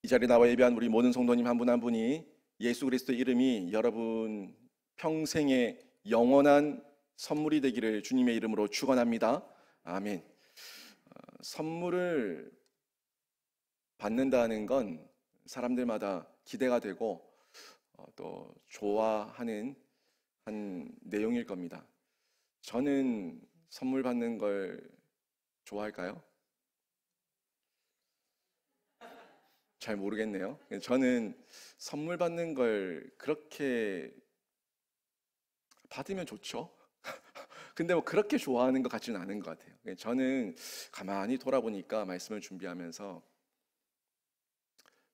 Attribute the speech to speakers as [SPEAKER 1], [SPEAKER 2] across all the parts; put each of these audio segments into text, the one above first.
[SPEAKER 1] 이 자리에 나와 예배한 우리 모든 성도님 한 분 한 분이 예수 그리스도의 이름이 여러분 평생의 영원한 선물이 되기를 주님의 이름으로 축원합니다. 아멘. 선물을 받는다는 건 사람들마다 기대가 되고 또 좋아하는 한 내용일 겁니다. 저는 선물 받는 걸 좋아할까요? 잘 모르겠네요. 저는 선물 받는 걸 그렇게 받으면 좋죠. 근데 뭐 그렇게 좋아하는 것 같지는 않은 것 같아요. 저는 가만히 돌아보니까 말씀을 준비하면서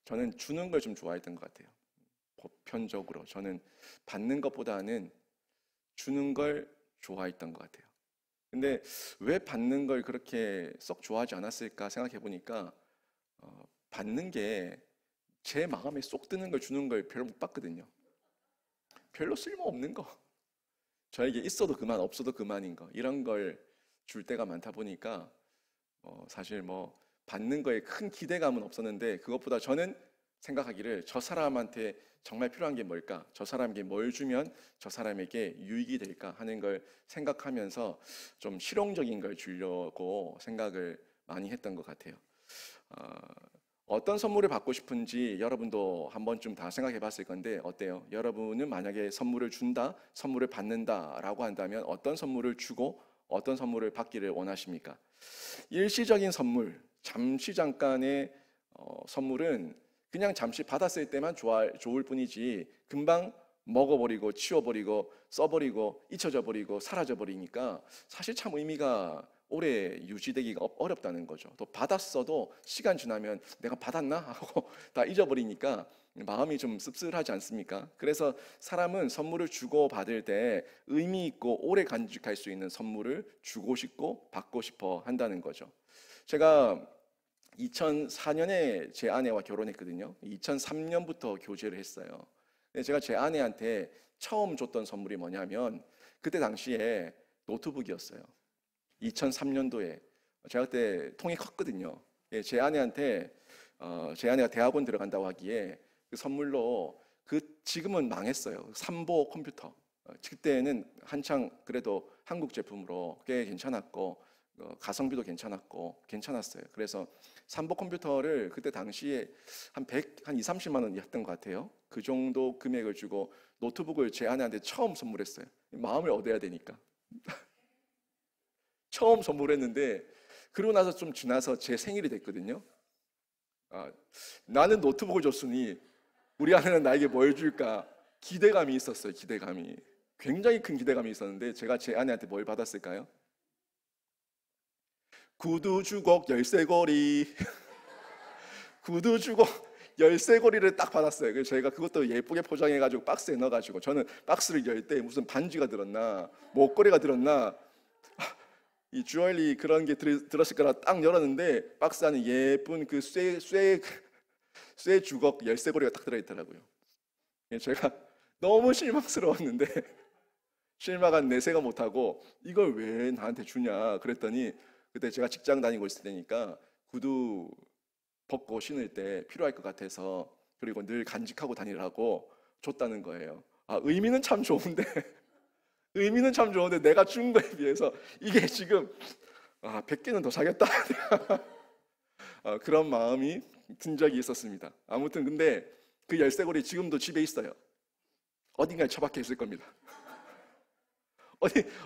[SPEAKER 1] 저는 주는 걸 좀 좋아했던 것 같아요. 보편적으로 저는 받는 것보다는 주는 걸 좋아했던 것 같아요. 근데 왜 받는 걸 그렇게 썩 좋아하지 않았을까 생각해 보니까 받는 게 제 마음에 쏙 드는 걸 주는 걸 별로 못 받거든요. 별로 쓸모없는 거. 저에게 있어도 그만, 없어도 그만인 거. 이런 걸 줄 때가 많다 보니까 사실 뭐 받는 거에 큰 기대감은 없었는데 그것보다 저는 생각하기를 저 사람한테 정말 필요한 게 뭘까? 저 사람에게 뭘 주면 저 사람에게 유익이 될까 하는 걸 생각하면서 좀 실용적인 걸 주려고 생각을 많이 했던 것 같아요. 어, 어떤 선물을 받고 싶은지 여러분도 한 번쯤 다 생각해 봤을 건데 어때요? 여러분은 만약에 선물을 준다, 선물을 받는다라고 한다면 어떤 선물을 주고 어떤 선물을 받기를 원하십니까? 일시적인 선물, 잠시 잠깐의 선물은 그냥 잠시 받았을 때만 좋을 뿐이지 금방 먹어버리고 치워버리고 써버리고 잊혀져 버리고 사라져 버리니까 사실 참 의미가 오래 유지되기가 어렵다는 거죠. 또 받았어도 시간 지나면 내가 받았나 하고 다 잊어버리니까 마음이 좀 씁쓸하지 않습니까? 그래서 사람은 선물을 주고 받을 때 의미 있고 오래 간직할 수 있는 선물을 주고 싶고 받고 싶어 한다는 거죠. 제가 2004년에 제 아내와 결혼했거든요. 2003년부터 교제를 했어요. 근데 제가 제 아내한테 처음 줬던 선물이 뭐냐면 그때 당시에 노트북이었어요. 2003년도에 제가 그때 통이 컸거든요. 예, 제 아내가 대학원 들어간다고 하기에 그 선물로 지금은 망했어요. 삼보 컴퓨터. 그때는 한창 그래도 한국 제품으로 꽤 괜찮았고 가성비도 괜찮았고 괜찮았어요. 그래서 삼보 컴퓨터를 그때 당시에 한 2, 30만 원이었던 것 같아요. 그 정도 금액을 주고 노트북을 제 아내한테 처음 선물했어요. 마음을 얻어야 되니까. 처음 선물했는데 그러고 나서 좀 지나서 제 생일이 됐거든요. 아, 나는 노트북을 줬으니 우리 아내는 나에게 뭘 줄까? 기대감이 있었어요. 기대감이. 굉장히 큰 기대감이 있었는데 제가 제 아내한테 뭘 받았을까요? 구두 주걱 열쇠고리. 구두 주걱 열쇠고리를 딱 받았어요. 그래서 저희가 그것도 예쁘게 포장해가지고 박스에 넣어가지고 저는 박스를 열 때 무슨 반지가 들었나 목걸이가 들었나 이 주얼리 그런 게 들었을 거라 딱 열었는데 박스 안에 예쁜 그 쇠 주걱 열쇠고리가 딱 들어있더라고요. 제가 너무 실망스러웠는데 실망한 내색은 못하고 이걸 왜 나한테 주냐 그랬더니 그때 제가 직장 다니고 있을 때니까 구두 벗고 신을 때 필요할 것 같아서 그리고 늘 간직하고 다니라고 줬다는 거예요. 아, 의미는 참 좋은데 내가 준 거에 비해서 이게 지금 100개는 더 사겠다. 그런 마음이 든 적이 있었습니다. 아무튼 근데 그 열쇠고리 지금도 집에 있어요. 어딘가에 처박혀 있을 겁니다.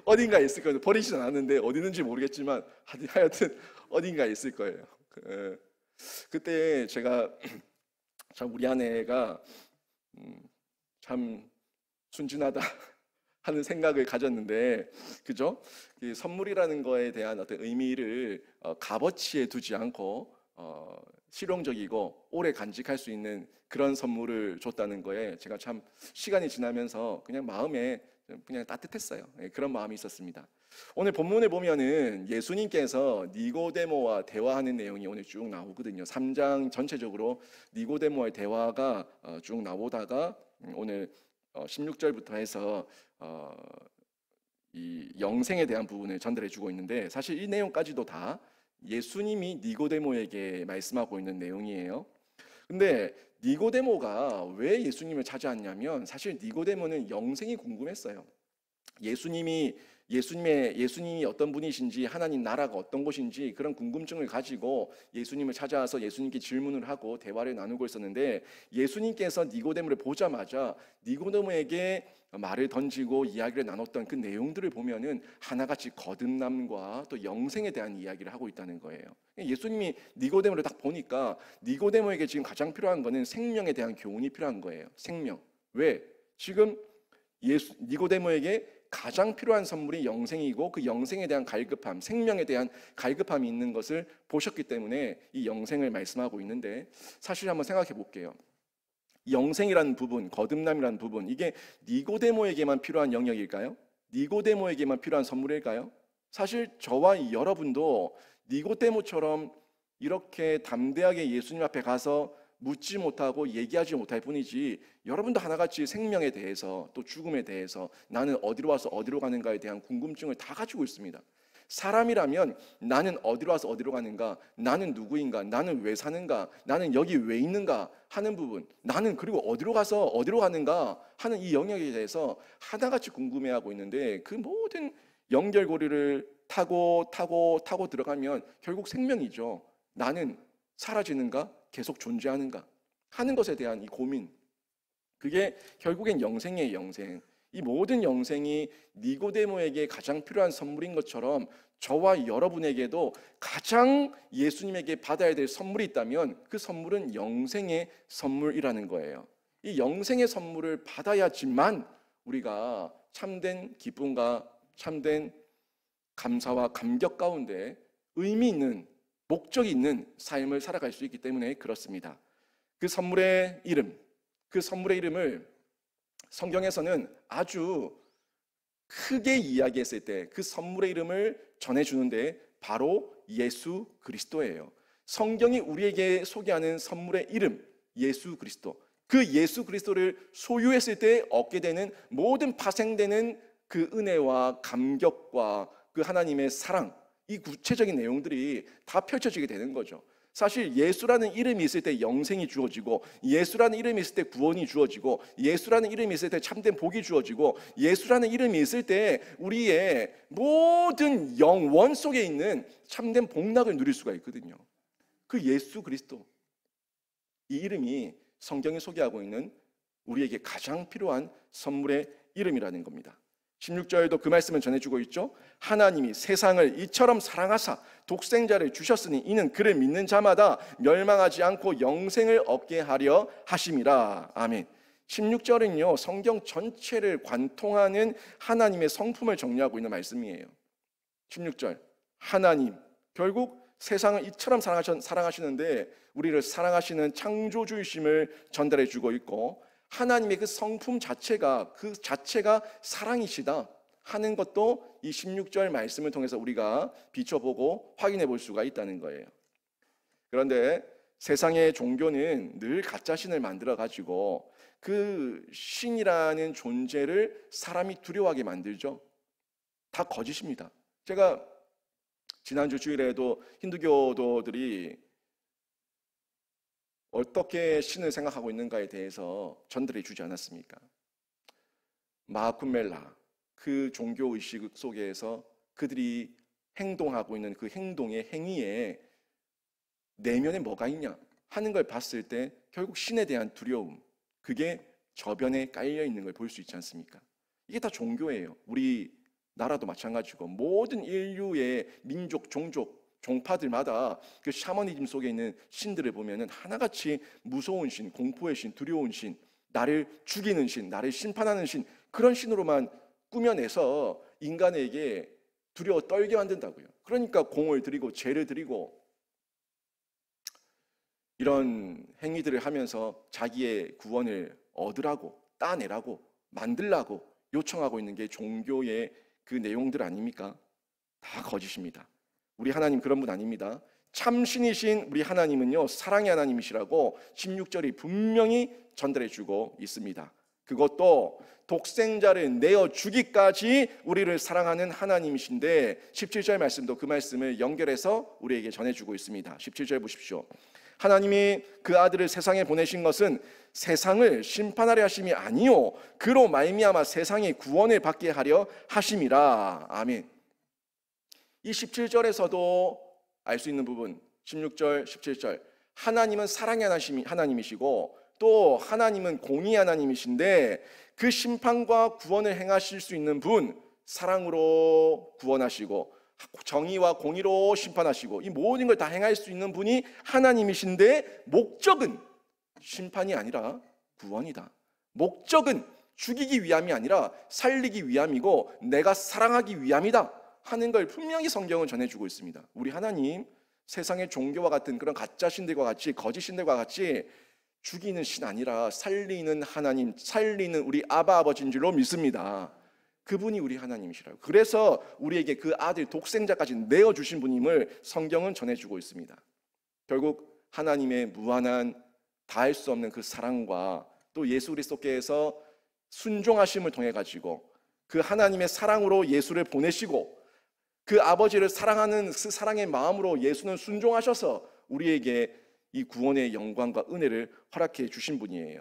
[SPEAKER 1] 어딘가에 있을 거예요. 버리진 않았는데 어디 있는지 모르겠지만 하여튼 어딘가에 있을 거예요. 그때 제가 참 우리 아내가 참 순진하다 하는 생각을 가졌는데, 그죠? 이 선물이라는 거에 대한 어떤 의미를 값어치에 두지 않고 실용적이고 오래 간직할 수 있는 그런 선물을 줬다는 거에 제가 참 시간이 지나면서 그냥 마음에 그냥 따뜻했어요. 예, 그런 마음이 있었습니다. 오늘 본문에 보면은 예수님께서 니고데모와 대화하는 내용이 오늘 쭉 나오거든요. 3장 전체적으로 니고데모와의 대화가 쭉 나오다가 오늘 16절부터 해서 이 영생에 대한 부분을 전달해 주고 있는데 사실 이 내용까지도 다 예수님이 니고데모에게 말씀하고 있는 내용이에요. 근데 니고데모가 왜 예수님을 찾아왔냐면 사실 니고데모는 영생이 궁금했어요. 예수님이 어떤 분이신지, 하나님 나라가 어떤 곳인지 그런 궁금증을 가지고 예수님을 찾아와서 예수님께 질문을 하고 대화를 나누고 있었는데, 예수님께서 니고데모를 보자마자 니고데모에게 말을 던지고 이야기를 나눴던 그 내용들을 보면은 하나같이 거듭남과 또 영생에 대한 이야기를 하고 있다는 거예요. 예수님이 니고데모를 딱 보니까 니고데모에게 지금 가장 필요한 거는 생명에 대한 교훈이 필요한 거예요. 생명. 왜? 지금 니고데모에게 가장 필요한 선물이 영생이고 그 영생에 대한 갈급함, 생명에 대한 갈급함이 있는 것을 보셨기 때문에 이 영생을 말씀하고 있는데, 사실 한번 생각해 볼게요. 영생이라는 부분, 거듭남이라는 부분, 이게 니고데모에게만 필요한 영역일까요? 니고데모에게만 필요한 선물일까요? 사실 저와 여러분도 니고데모처럼 이렇게 담대하게 예수님 앞에 가서 묻지 못하고 얘기하지 못할 뿐이지, 여러분도 하나같이 생명에 대해서 또 죽음에 대해서 나는 어디로 와서 어디로 가는가에 대한 궁금증을 다 가지고 있습니다. 사람이라면 나는 어디로 와서 어디로 가는가, 나는 누구인가, 나는 왜 사는가, 나는 여기 왜 있는가 하는 부분, 나는 그리고 어디로 가서 어디로 가는가 하는 이 영역에 대해서 하나같이 궁금해하고 있는데, 그 모든 연결고리를 타고 들어가면 결국 생명이죠. 나는 사라지는가 계속 존재하는가 하는 것에 대한 이 고민, 그게 결국엔 영생이에요. 영생. 이 모든 영생이 니고데모에게 가장 필요한 선물인 것처럼 저와 여러분에게도 가장 예수님에게 받아야 될 선물이 있다면 그 선물은 영생의 선물이라는 거예요. 이 영생의 선물을 받아야지만 우리가 참된 기쁨과 참된 감사와 감격 가운데 의미 있는, 목적이 있는 삶을 살아갈 수 있기 때문에 그렇습니다. 그 선물의 이름을 성경에서는 아주 크게 이야기했을 때 그 선물의 이름을 전해주는데 바로 예수 그리스도예요. 성경이 우리에게 소개하는 선물의 이름, 예수 그리스도. 그 예수 그리스도를 소유했을 때 얻게 되는 모든 파생되는 그 은혜와 감격과 그 하나님의 사랑, 이 구체적인 내용들이 다 펼쳐지게 되는 거죠. 사실 예수라는 이름이 있을 때 영생이 주어지고, 예수라는 이름이 있을 때 구원이 주어지고, 예수라는 이름이 있을 때 참된 복이 주어지고, 예수라는 이름이 있을 때 우리의 모든 영원 속에 있는 참된 복락을 누릴 수가 있거든요. 그 예수 그리스도, 이 이름이 성경이 소개하고 있는 우리에게 가장 필요한 선물의 이름이라는 겁니다. 16절에도 그 말씀을 전해주고 있죠. 하나님이 세상을 이처럼 사랑하사 독생자를 주셨으니 이는 그를 믿는 자마다 멸망하지 않고 영생을 얻게 하려 하심이라. 아멘. 16절은요, 성경 전체를 관통하는 하나님의 성품을 정리하고 있는 말씀이에요. 16절, 하나님, 결국 세상을 이처럼 사랑하시는데 우리를 사랑하시는 창조주이심을 전달해 주고 있고, 하나님의 그 성품 자체가 사랑이시다 하는 것도 이 16절 말씀을 통해서 우리가 비춰보고 확인해 볼 수가 있다는 거예요. 그런데 세상의 종교는 늘 가짜 신을 만들어 가지고 그 신이라는 존재를 사람이 두려워하게 만들죠. 다 거짓입니다. 제가 지난주 주일에도 힌두교도들이 어떻게 신을 생각하고 있는가에 대해서 전달해 주지 않았습니까? 마하쿰멜라, 그 종교의식 속에서 그들이 행동하고 있는 그 행동의 행위에 내면에 뭐가 있냐 하는 걸 봤을 때 결국 신에 대한 두려움, 그게 저변에 깔려 있는 걸 볼 수 있지 않습니까? 이게 다 종교예요. 우리 나라도 마찬가지고 모든 인류의 민족, 종족, 종파들마다 그 샤머니즘 속에 있는 신들을 보면은 하나같이 무서운 신, 공포의 신, 두려운 신, 나를 죽이는 신, 나를 심판하는 신, 그런 신으로만 꾸며내서 인간에게 두려워 떨게 만든다고요. 그러니까 공을 드리고 죄를 드리고 이런 행위들을 하면서 자기의 구원을 얻으라고, 따내라고, 만들라고 요청하고 있는 게 종교의 그 내용들 아닙니까? 다 거짓입니다. 우리 하나님 그런 분 아닙니다. 참신이신 우리 하나님은요, 사랑의 하나님이시라고 16절이 분명히 전달해 주고 있습니다. 그것도 독생자를 내어 주기까지 우리를 사랑하는 하나님이신데 17절 말씀도 그 말씀을 연결해서 우리에게 전해주고 있습니다. 17절 보십시오. 하나님이 그 아들을 세상에 보내신 것은 세상을 심판하려 하심이 아니요 그로 말미암아 세상의 구원을 받게 하려 하심이라. 아멘. 이 17절에서도 알 수 있는 부분, 16절, 17절, 하나님은 사랑의 하나님이시고 또 하나님은 공의 하나님이신데 그 심판과 구원을 행하실 수 있는 분, 사랑으로 구원하시고 정의와 공의로 심판하시고 이 모든 걸 다 행할 수 있는 분이 하나님이신데 목적은 심판이 아니라 구원이다. 목적은 죽이기 위함이 아니라 살리기 위함이고 내가 사랑하기 위함이다 하는 걸 분명히 성경은 전해주고 있습니다. 우리 하나님 세상의 종교와 같은 그런 가짜 신들과 같이 거짓 신들과 같이 죽이는 신 아니라 살리는 하나님, 살리는 우리 아바 아버지인 줄로 믿습니다. 그분이 우리 하나님이시라고. 그래서 우리에게 그 아들 독생자까지 내어주신 분임을 성경은 전해주고 있습니다. 결국 하나님의 무한한 다할 수 없는 그 사랑과 또 예수 그리스도께서 순종하심을 통해 가지고 그 하나님의 사랑으로 예수를 보내시고 그 아버지를 사랑하는 그 사랑의 마음으로 예수는 순종하셔서 우리에게 이 구원의 영광과 은혜를 허락해 주신 분이에요.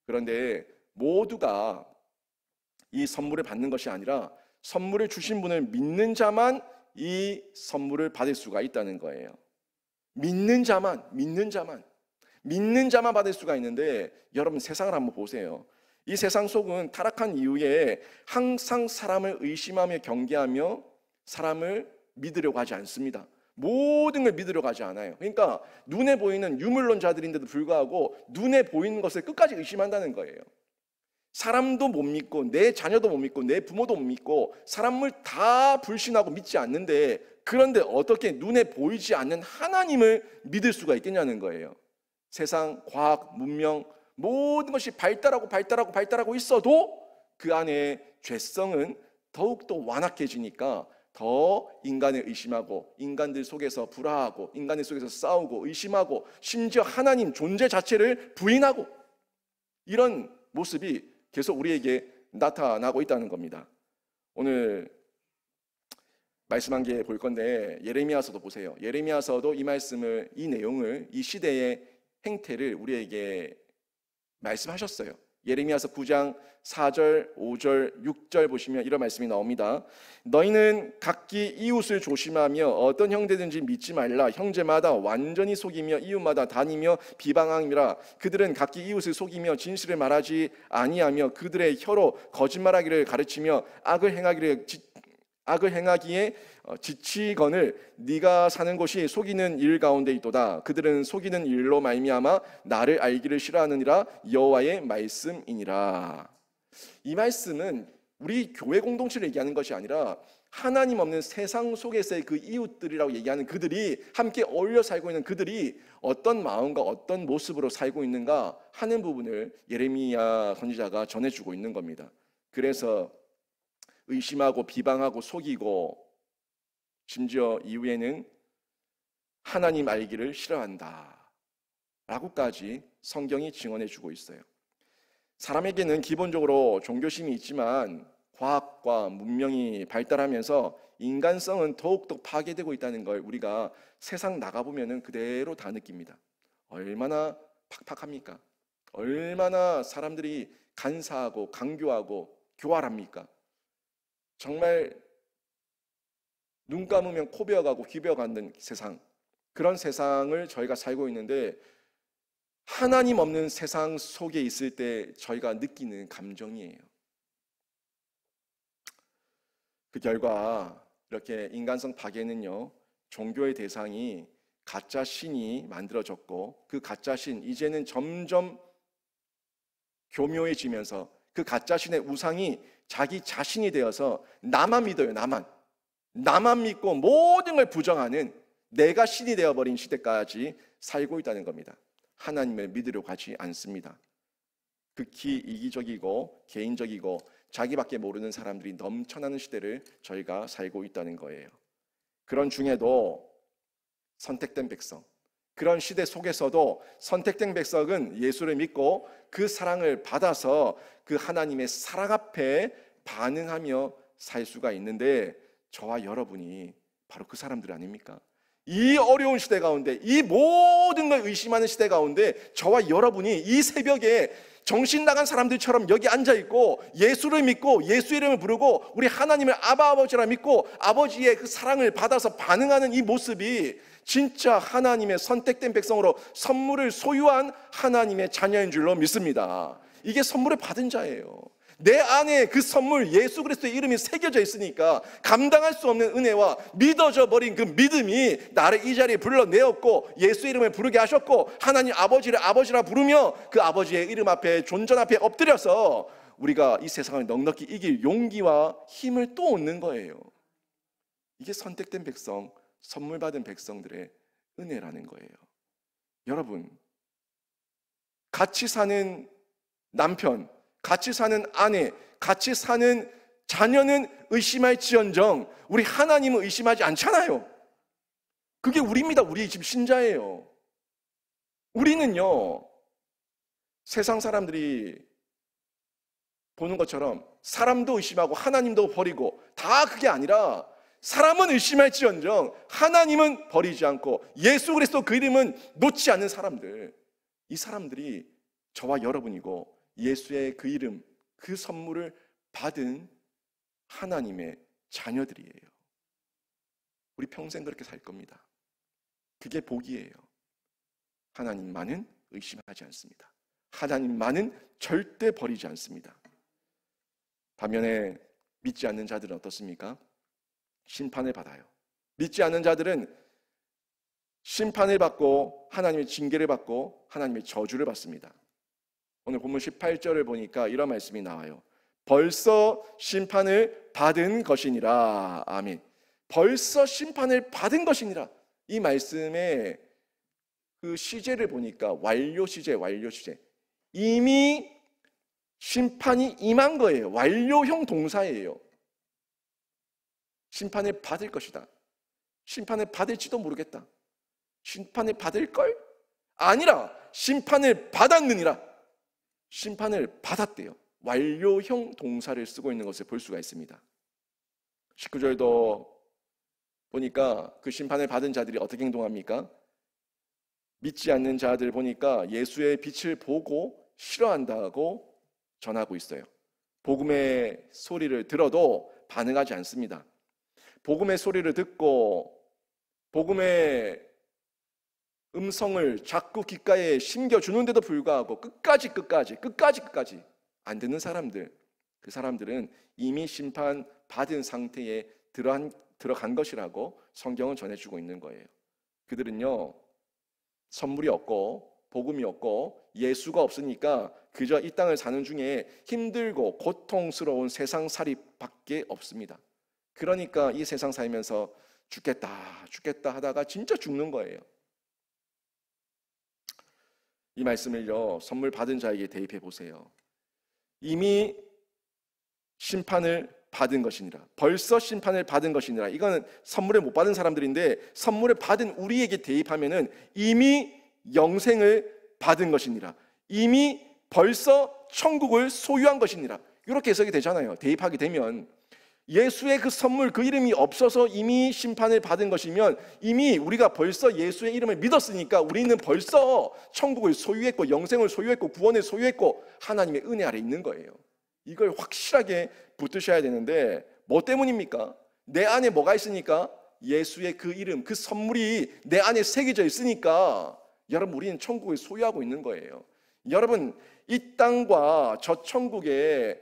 [SPEAKER 1] 그런데 모두가 이 선물을 받는 것이 아니라 선물을 주신 분을 믿는 자만 이 선물을 받을 수가 있다는 거예요. 믿는 자만 받을 수가 있는데 여러분 세상을 한번 보세요. 이 세상 속은 타락한 이후에 항상 사람을 의심하며 경계하며 사람을 믿으려고 하지 않습니다. 모든 걸 믿으려고 하지 않아요. 그러니까 눈에 보이는 유물론자들인데도 불구하고 눈에 보이는 것을 끝까지 의심한다는 거예요. 사람도 못 믿고 내 자녀도 못 믿고 내 부모도 못 믿고 사람을 다 불신하고 믿지 않는데 그런데 어떻게 눈에 보이지 않는 하나님을 믿을 수가 있겠냐는 거예요. 세상, 과학, 문명 모든 것이 발달하고 있어도 그 안에 죄성은 더욱더 완악해지니까 더 인간을 의심하고 인간들 속에서 불화하고 인간들 속에서 싸우고 의심하고 심지어 하나님 존재 자체를 부인하고 이런 모습이 계속 우리에게 나타나고 있다는 겁니다. 오늘 말씀 한 개 볼 건데 예레미야서도 보세요. 예레미야서도 이 말씀을 이 내용을 이 시대의 행태를 우리에게 말씀하셨어요. 예레미야서 9장 4절, 5절, 6절 보시면 이런 말씀이 나옵니다. 너희는 각기 이웃을 조심하며 어떤 형제든지 믿지 말라. 형제마다 완전히 속이며 이웃마다 다니며 비방함이라. 그들은 각기 이웃을 속이며 진실을 말하지 아니하며 그들의 혀로 거짓말하기를 가르치며 악을 행하기에 지치거늘 네가 사는 곳이 속이는 일 가운데 있도다. 그들은 속이는 일로 말미암아 나를 알기를 싫어하느니라. 여호와의 말씀이니라. 이 말씀은 우리 교회 공동체를 얘기하는 것이 아니라 하나님 없는 세상 속에서의 그 이웃들이라고 얘기하는 그들이 함께 어울려 살고 있는 그들이 어떤 마음과 어떤 모습으로 살고 있는가 하는 부분을 예레미야 선지자가 전해주고 있는 겁니다. 그래서 의심하고 비방하고 속이고 심지어 이후에는 하나님 알기를 싫어한다 라고까지 성경이 증언해주고 있어요. 사람에게는 기본적으로 종교심이 있지만 과학과 문명이 발달하면서 인간성은 더욱더 파괴되고 있다는 걸 우리가 세상 나가보면 그대로 다 느낍니다. 얼마나 팍팍합니까? 얼마나 사람들이 간사하고 강교하고 교활합니까? 정말 눈 감으면 코 베어가고 귀 베어가는 세상, 그런 세상을 저희가 살고 있는데 하나님 없는 세상 속에 있을 때 저희가 느끼는 감정이에요. 그 결과 이렇게 인간성 파괴는요, 종교의 대상이 가짜 신이 만들어졌고 그 가짜 신 이제는 점점 교묘해지면서 그 가짜 신의 우상이 자기 자신이 되어서 나만 믿어요. 나만 믿고 모든 걸 부정하는 내가 신이 되어버린 시대까지 살고 있다는 겁니다. 하나님을 믿으려고 하지 않습니다. 극히 이기적이고 개인적이고 자기밖에 모르는 사람들이 넘쳐나는 시대를 저희가 살고 있다는 거예요. 그런 중에도 선택된 백성, 그런 시대 속에서도 선택된 백성은 예수를 믿고 그 사랑을 받아서 그 하나님의 사랑 앞에 반응하며 살 수가 있는데, 저와 여러분이 바로 그 사람들 아닙니까? 이 어려운 시대 가운데, 이 모든 걸 의심하는 시대 가운데 저와 여러분이 이 새벽에 정신 나간 사람들처럼 여기 앉아있고 예수를 믿고 예수 이름을 부르고 우리 하나님을 아바 아버지라 믿고 아버지의 그 사랑을 받아서 반응하는 이 모습이 진짜 하나님의 선택된 백성으로 선물을 소유한 하나님의 자녀인 줄로 믿습니다. 이게 선물을 받은 자예요. 내 안에 그 선물 예수 그리스도의 이름이 새겨져 있으니까 감당할 수 없는 은혜와 믿어져 버린 그 믿음이 나를 이 자리에 불러내었고 예수 이름을 부르게 하셨고 하나님 아버지를 아버지라 부르며 그 아버지의 이름 앞에 존전 앞에 엎드려서 우리가 이 세상을 넉넉히 이길 용기와 힘을 또 얻는 거예요. 이게 선택된 백성, 선물 받은 백성들의 은혜라는 거예요. 여러분, 같이 사는 남편, 같이 사는 아내, 같이 사는 자녀는 의심할지언정 우리 하나님은 의심하지 않잖아요. 그게 우리입니다. 우리 집 신자예요. 우리는요, 세상 사람들이 보는 것처럼 사람도 의심하고 하나님도 버리고 다 그게 아니라 사람은 의심할지언정 하나님은 버리지 않고 예수 그리스도 그 이름은 놓지 않는 사람들, 이 사람들이 저와 여러분이고 예수의 그 이름, 그 선물을 받은 하나님의 자녀들이에요. 우리 평생 그렇게 살 겁니다. 그게 복이에요. 하나님만은 의심하지 않습니다. 하나님만은 절대 버리지 않습니다. 반면에 믿지 않는 자들은 어떻습니까? 심판을 받아요. 믿지 않는 자들은 심판을 받고 하나님의 징계를 받고 하나님의 저주를 받습니다. 오늘 본문 18절을 보니까 이런 말씀이 나와요. 벌써 심판을 받은 것이니라. 아멘. 벌써 심판을 받은 것이니라. 이 말씀의 그 시제를 보니까 완료 시제. 이미 심판이 임한 거예요. 완료형 동사예요. 심판을 받을 것이다. 심판을 받을지도 모르겠다. 심판을 받을걸? 아니라 심판을 받았느니라. 심판을 받았대요. 완료형 동사를 쓰고 있는 것을 볼 수가 있습니다. 19절도 보니까 그 심판을 받은 자들이 어떻게 행동합니까? 믿지 않는 자들 보니까 예수의 빛을 보고 싫어한다고 전하고 있어요. 복음의 소리를 들어도 반응하지 않습니다. 복음의 소리를 듣고 복음의 음성을 자꾸 귓가에 심겨주는데도 불구하고 끝까지 안 듣는 사람들, 그 사람들은 이미 심판받은 상태에 들어간 것이라고 성경은 전해주고 있는 거예요. 그들은요, 선물이 없고 복음이 없고 예수가 없으니까 그저 이 땅을 사는 중에 힘들고 고통스러운 세상살이밖에 없습니다. 그러니까 이 세상 살면서 죽겠다 하다가 진짜 죽는 거예요. 이 말씀을요, 선물 받은 자에게 대입해 보세요. 이미 심판을 받은 것이니라. 벌써 심판을 받은 것이니라. 이거는 선물을 못 받은 사람들인데 선물을 받은 우리에게 대입하면은 이미 영생을 받은 것이니라. 이미 벌써 천국을 소유한 것이니라. 이렇게 해석이 되잖아요. 대입하게 되면 예수의 그 선물, 그 이름이 없어서 이미 심판을 받은 것이면 이미 우리가 벌써 예수의 이름을 믿었으니까 우리는 벌써 천국을 소유했고 영생을 소유했고 구원을 소유했고 하나님의 은혜 아래 있는 거예요. 이걸 확실하게 붙드셔야 되는데 뭐 때문입니까? 내 안에 뭐가 있으니까? 예수의 그 이름, 그 선물이 내 안에 새겨져 있으니까 여러분, 우리는 천국을 소유하고 있는 거예요. 여러분, 이 땅과 저 천국의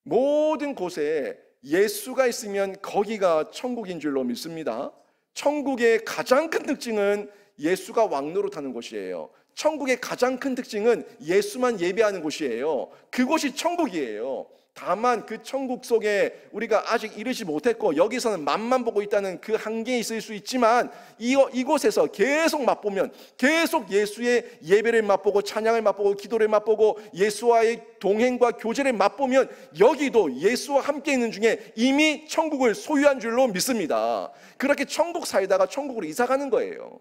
[SPEAKER 1] 모든 곳에 예수가 있으면 거기가 천국인 줄로 믿습니다. 천국의 가장 큰 특징은 예수가 왕노릇하는 곳이에요. 천국의 가장 큰 특징은 예수만 예배하는 곳이에요. 그곳이 천국이에요. 다만 그 천국 속에 우리가 아직 이르지 못했고 여기서는 맛만 보고 있다는 그 한계에 있을 수 있지만 이곳에서 계속 맛보면, 계속 예수의 예배를 맛보고 찬양을 맛보고 기도를 맛보고 예수와의 동행과 교제를 맛보면 여기도 예수와 함께 있는 중에 이미 천국을 소유한 줄로 믿습니다. 그렇게 천국 살다가 천국으로 이사 가는 거예요.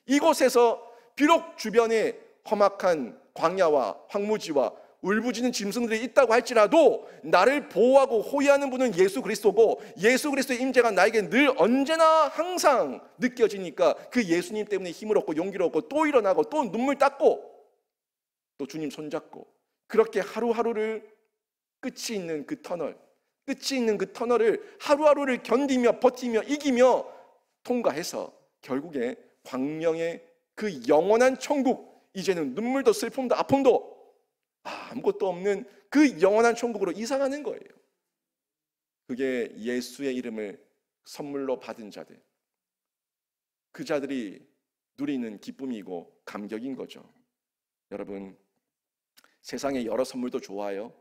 [SPEAKER 1] 이곳에서 비록 주변에 험악한 광야와 황무지와 울부짖는 짐승들이 있다고 할지라도 나를 보호하고 호위하는 분은 예수 그리스도고, 예수 그리스도의 임재가 나에게 늘 언제나 항상 느껴지니까 그 예수님 때문에 힘을 얻고 용기를 얻고 또 일어나고 또 눈물 닦고 또 주님 손잡고, 그렇게 하루하루를 끝이 있는 그 터널을 하루하루를 견디며 버티며 이기며 통과해서 결국에 광명의 그 영원한 천국, 이제는 눈물도 슬픔도 아픔도 아무것도 없는 그 영원한 천국으로 이사가는 거예요. 그게 예수의 이름을 선물로 받은 자들, 그 자들이 누리는 기쁨이고 감격인 거죠. 여러분, 세상에 여러 선물도 좋아요.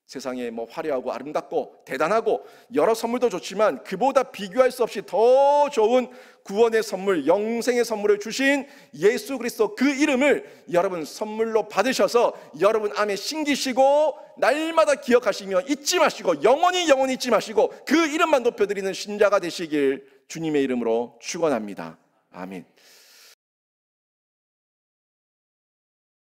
[SPEAKER 1] 세상에 화려하고 아름답고 대단하고 여러 선물도 좋지만 그보다 비교할 수 없이 더 좋은 구원의 선물, 영생의 선물을 주신 예수 그리스도 그 이름을 여러분 선물로 받으셔서 여러분 안에 심기시고 날마다 기억하시며 잊지 마시고 영원히 잊지 마시고 그 이름만 높여드리는 신자가 되시길 주님의 이름으로 축원합니다. 아멘.